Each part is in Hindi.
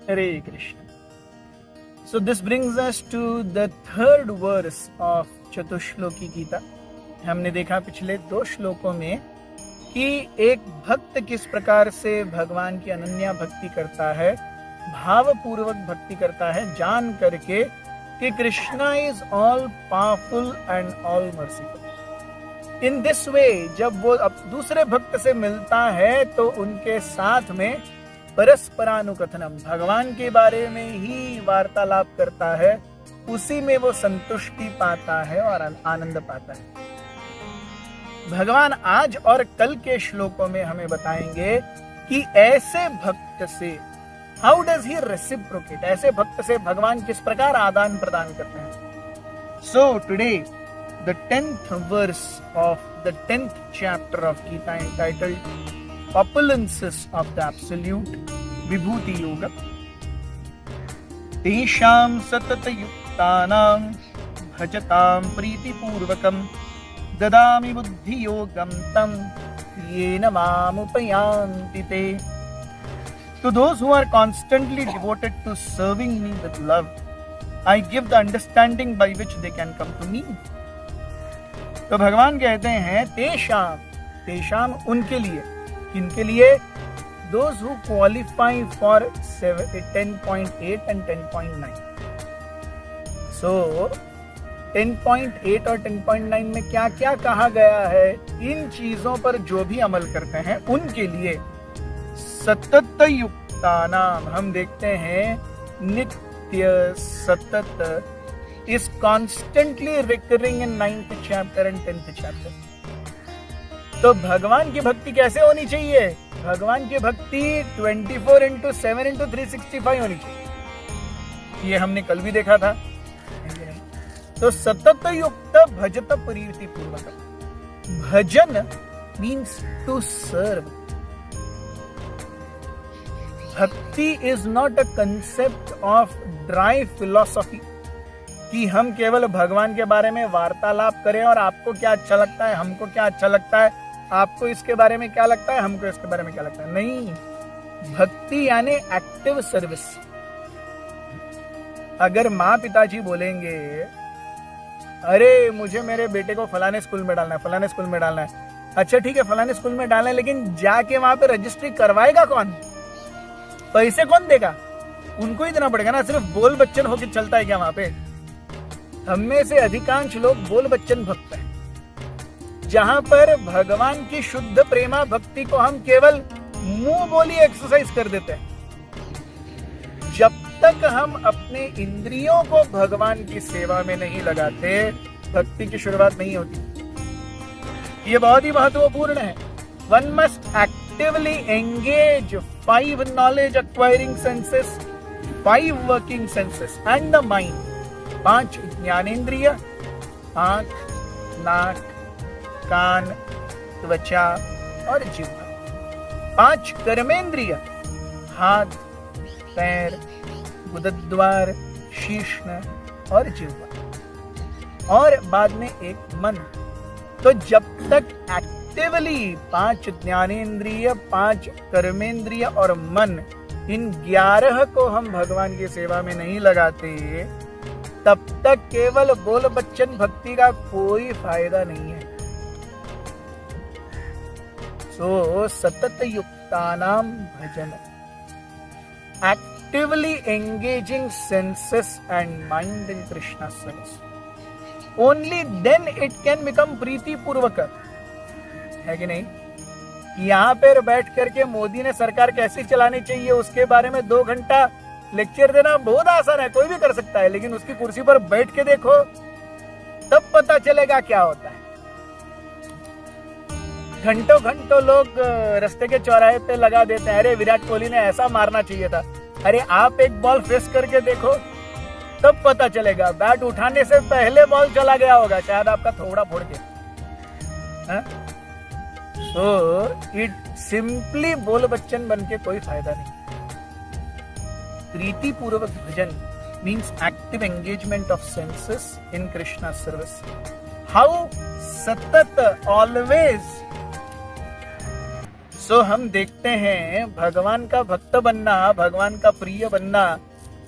Hare Krishna. So this brings us to the third verse of चतुश्लोकी Gita. हमने देखा पिछले 2 श्लोकों में कि एक भक्त किस प्रकार से भगवान की अनन्या भक्ति करता है, भावपूर्वक भक्ति करता है, जान करके कि Krishna is all powerful and all merciful. In this way जब वो अब दूसरे भक्त से मिलता है तो उनके साथ में परस्परानुकथनम, भगवान के बारे में ही वार्तालाप करता है, उसी में वो संतुष्टि पाता है और आनंद पाता है. भगवान आज और कल के श्लोकों में हमें बताएंगे कि ऐसे भक्त से हाउ डज ही रेसिप्रोकेट, ऐसे भक्त से भगवान किस प्रकार आदान प्रदान करते हैं. So today the 10th verse of the 10th chapter of Gita entitled Opulences of the Absolute Vibhuti Yoga. Tesham satat yuktanam bhajatam priti purvakam dadami buddhi yogam tam yena mam upayanti te. To those who are constantly devoted to serving me with love, I give the understanding by which they can come to me. तो भगवान कहते हैं तेषाम, तेषाम उनके लिए, किनके लिए? Those who qualify for 10.8 and 10.9. So 10.8 और 10.9 में क्या क्या कहा गया है? इन चीजों पर जो भी अमल करते हैं उनके लिए सतत युक्तानाम, हम देखते हैं नित्य सतत is constantly recurring in 9th chapter and 10th chapter. तो भगवान की भक्ति कैसे होनी चाहिए? भगवान की भक्ति 24/7/365 होनी चाहिए. ये हमने कल भी देखा था. तो सतत युक्त भजत प्रीति पूर्वक. भजन मीन्स टू सर्व. भक्ति is not a concept of dry philosophy कि हम केवल भगवान के बारे में वार्तालाप करें और आपको क्या अच्छा लगता है, हमको क्या अच्छा लगता है, आपको इसके बारे में क्या लगता है, हमको इसके बारे में क्या लगता है. नहीं, भक्ति यानी एक्टिव सर्विस. अगर माँ पिताजी बोलेंगे अरे मुझे मेरे बेटे को फलाने स्कूल में डालना है, फलाने स्कूल में डालना है, अच्छा ठीक है फलाने स्कूल में डालना है, लेकिन जाके वहां पे रजिस्ट्री करवाएगा कौन? पैसे कौन देगा? उनको ही देना पड़ेगा ना. सिर्फ बोल बच्चन होके चलता है क्या वहां पे? हम में से अधिकांश लोग बोल बच्चन भक्त हैं, जहां पर भगवान की शुद्ध प्रेमा भक्ति को हम केवल मुंह बोली एक्सरसाइज कर देते हैं. जब तक हम अपने इंद्रियों को भगवान की सेवा में नहीं लगाते, भक्ति की शुरुआत नहीं होती. ये बहुत ही महत्वपूर्ण है. One must actively engage 5 knowledge acquiring senses, 5 working senses and the mind. 5 ज्ञानेंद्रिय, आंख, नाक, कान, त्वचा और जिह्वा. 5 कर्मेंद्रिय, हाथ, पैर, गुदद्वार, शीर्ष्ण और जिह्वा. और बाद में एक मन. तो जब तक एक्टिवली 5 ज्ञानेंद्रिय, 5 कर्मेंद्रिय और मन, इन 11 को हम भगवान की सेवा में नहीं लगाते, तब तक केवल बोल बच्चन भक्ति का कोई फायदा नहीं है. सो सतत युक्तानाम भजन, actively engaging senses and mind in Krishna service. Only then it can become प्रीति पूर्वक. है कि नहीं? यहाँ पर बैठ करके मोदी ने सरकार कैसे चलानी चाहिए उसके बारे में 2 घंटा लेक्चर देना बहुत आसान है, कोई भी कर सकता है, लेकिन उसकी कुर्सी पर बैठ के देखो तब पता चलेगा क्या होता है. घंटों घंटों लोग रास्ते के चौराहे पे लगा देते हैं, अरे विराट कोहली ने ऐसा मारना चाहिए था. अरे आप एक बॉल फेस करके देखो तब पता चलेगा. बैट उठाने से पहले बॉल चला गया होगा, शायद आपका थोड़ा फोड़ के. तो इट सिंपली बोल बच्चन बन के कोई फायदा नहीं. प्रीति पूर्वक भजन means active engagement of senses in Krishna's service. How? Satat, always. सो हम देखते हैं भगवान का भक्त बनना, भगवान का प्रिय बनना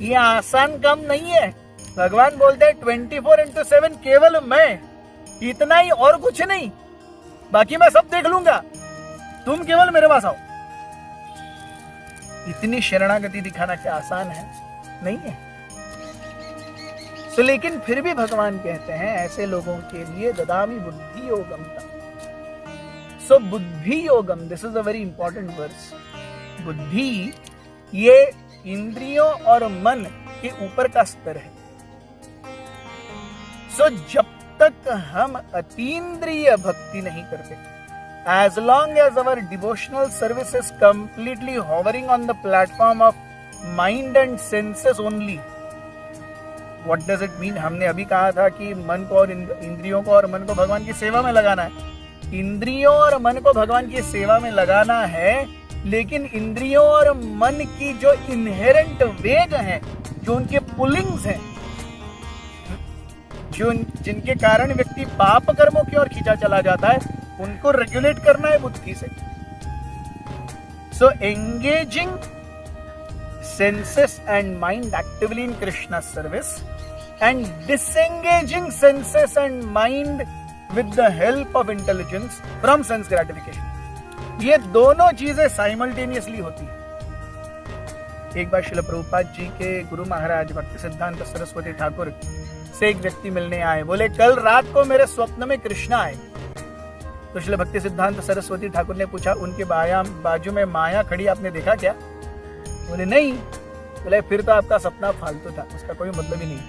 ये आसान काम नहीं है। भगवान बोलते हैं 24/7 केवल मैं, इतना ही और कुछ नहीं, बाकी मैं सब देख लूंगा, तुम केवल मेरे पास आओ। इतनी शरणागति दिखाना क्या आसान है? नहीं है। तो लेकिन फिर भी भगवान कहते हैं ऐसे लोगों के लिए ददामि बुद्धि योगम। सो बुद्धि योगम, this is a very important verse. बुद्धि ये इंद्रियों और मन के ऊपर का स्तर है। सो जब तक हम अतीन्द्रिय भक्ति नहीं करते, as long as our devotional service is completely hovering on the platform of mind and senses only, what does it mean? हमने अभी कहा था कि मन को और इंद्रियों को और मन को भगवान की सेवा में लगाना है। इंद्रियों और मन को भगवान की सेवा में लगाना है, लेकिन इंद्रियों और मन की जो इनहेरेंट वेग है, जो उनके पुलिंग्स हैं, जो जिनके कारण व्यक्ति पाप कर्मों की ओर खींचा चला जाता है, उनको रेगुलेट करना है बुद्धि से। So engaging senses and mind actively in Krishna service and disengaging senses and mind with the help of intelligence from sense gratification, ये दोनों चीजें साइमल्टेनियसली होती है। एक बार श्रील प्रभुपाद जी के गुरु महाराज भक्ति सिद्धांत सरस्वती ठाकुर से एक व्यक्ति मिलने आए। बोले कल रात को मेरे स्वप्न में कृष्णा आए। तो श्रील भक्ति सिद्धांत सरस्वती ठाकुर ने पूछा उनके बाजू में माया खड़ी, आपने देखा क्या? बोले नहीं। बोले फिर तो आपका सपना फालतू था, उसका कोई मतलब ही नहीं।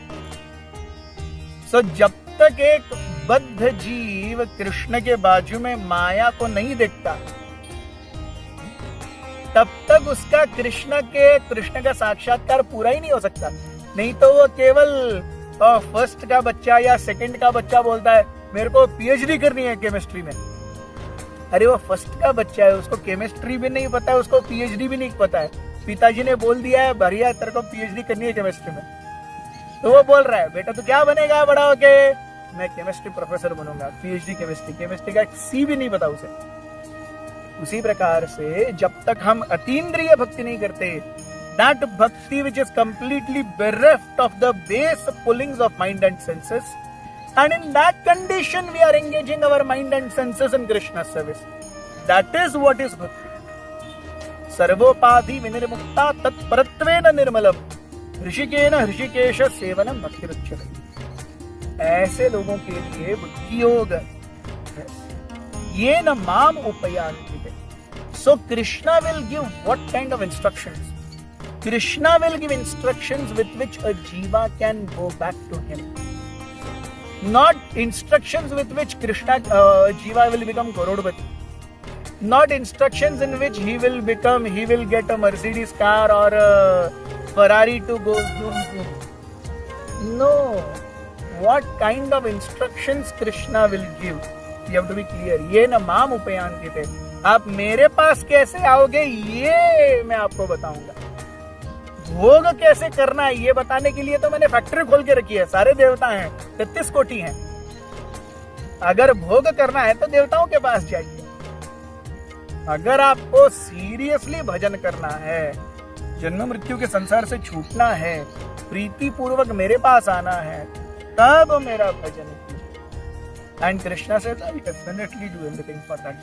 सो जब तक एक बद्ध जीव कृष्ण के बाजू में माया को नहीं देखता, तब तक उसका कृष्ण का साक्षात्कार पूरा ही नहीं हो सकता। नहीं तो वो केवल फर्स्ट का बच्चा या सेकंड का बच्चा बोलता है मेरे को पीएचडी करनी है केमिस्ट्री में। अरे वो फर्स्ट का बच्चा है, उसको केमिस्ट्री भी नहीं पता है, उसको पीएचडी भी नहीं पता है। पिताजी ने बोल दिया है भैया तेरे को पीएचडी करनी है केमिस्ट्री में, तो वो बोल रहा है बेटा तू क्या बनेगा बड़ा होके? मैं केमिस्ट्री प्रोफेसर बनूंगा। पीएचडी केमिस्ट्री का एक सी भी नहीं पता उसे। उसी प्रकार से जब तक हम अतीन्द्रिय भक्ति नहीं करते, that bhakti which is completely bereft of the base pullings of mind and senses, and in that condition we are engaging our mind and senses in Krishna's service. That is what is bhakti. Sarvopadhi vinirmukta tat paratvena nirmalam ऋषिकेन Rishikesh सेवनम भक्तिरुच्यते। ऐसे लोगों के लिए बुद्धि योग है। ये न माम उपयान्ति। So Krishna will give what kind of instructions? Krishna will give instructions with which a jiva can go back to him. Not instructions with which jiva will become Garodpati. Not instructions in which he will get a Mercedes car or a Ferrari to go zoom. No. What kind of instructions Krishna will give? You have to be clear. ये न माम उपयान्ति थे। आप मेरे पास कैसे आओगे ये मैं आपको बताऊंगा। भोग कैसे करना है ये बताने के लिए तो मैंने फैक्ट्री खोल के रखी है। सारे देवता हैं, 33 कोटि हैं। अगर भोग करना है तो देवताओं के पास जाइए। अगर आपको सीरियसली भजन करना है, जन्म मृत्यु के संसार से छूटना है, प्रीति पूर्वक मेरे पास आना है, तब मेरा भजन कीजिए। एंड कृष्णा से I definitely do everything for that.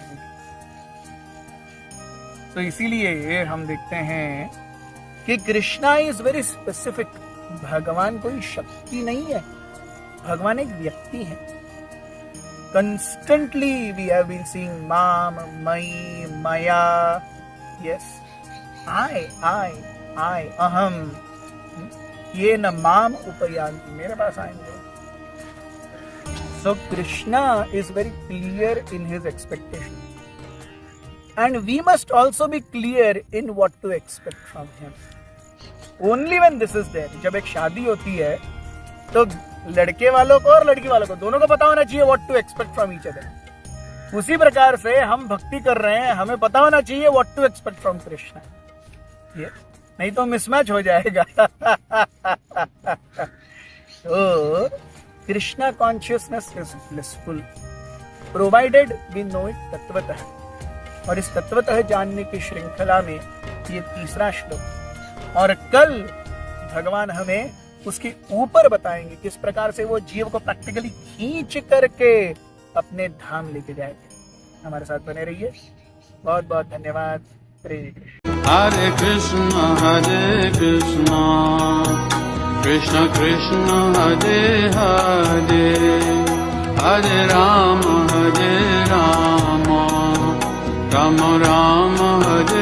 तो इसीलिए हम देखते हैं कि कृष्णा इज वेरी स्पेसिफिक। भगवान कोई शक्ति नहीं है, भगवान एक व्यक्ति है। Constantly we have been seeing माम, मई, मया, यस, आई, अहम। ये न माम उपयान्ति, मेरे पास आएंगे। So Krishna is very clear in his expectation and we must also be clear in what to expect from him. Only when this is there. जब एक शादी होती है तो लड़के वालों को और लड़की वालों को दोनों को पता होना चाहिए what to expect from each other. उसी प्रकार से हम भक्ति कर रहे हैं, हमें पता होना चाहिए what to expect from Krishna. नहीं तो मिसमैच हो जाएगा। तो Krishna consciousness is blissful provided we know it तत्वतः। और इस तत्वतः जानने की श्रृंखला में ये तीसरा श्लोक, और कल भगवान हमें उसके ऊपर बताएंगे किस प्रकार से वो जीव को प्रैक्टिकली खींच करके अपने धाम लेके जाएंगे। हमारे साथ बने रहिए। बहुत बहुत धन्यवाद। हरे कृष्ण कृष्ण कृष्ण हरे हरे, हरे राम राम राम हरे